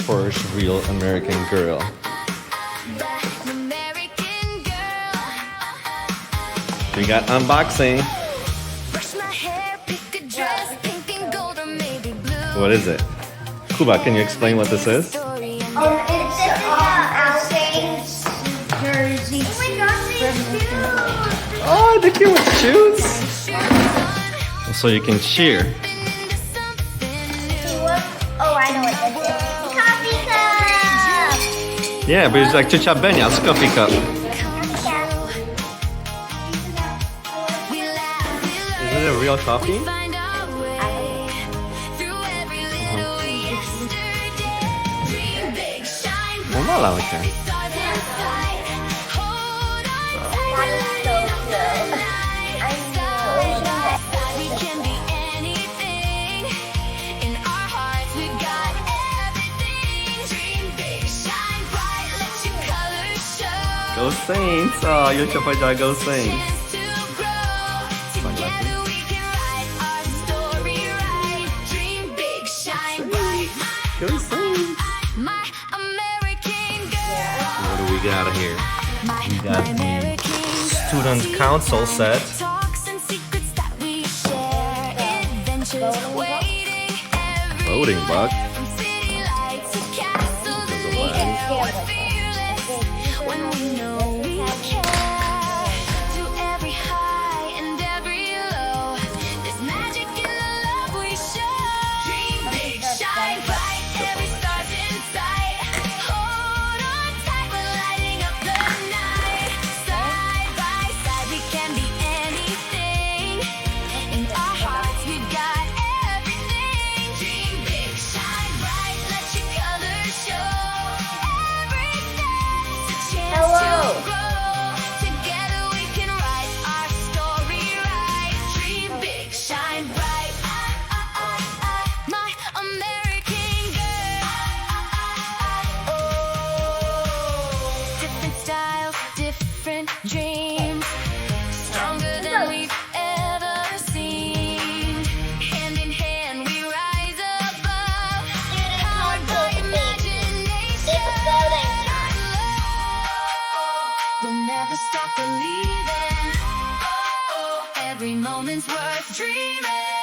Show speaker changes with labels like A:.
A: first real American girl? We got unboxing. What is it? Kuba, can you explain what this is?
B: It's our Saints jersey. Oh my gosh,
A: Oh, the kid with shoes. So you can cheer.
B: Oh, I know what this is. Coffee cup!
A: Yeah, but it's like Ciocia Benia's coffee cup. Is it a real coffee? Umala siya. Go Saints! Oh, yung siya pa dyan, go Saints! Go Saints! What do we got here? We got the student council set. Voting box.
C: Different dreams, stronger than we've ever seen. Hand in hand, we rise above, powered by imagination. We'll never stop believing. Every moment's worth dreaming.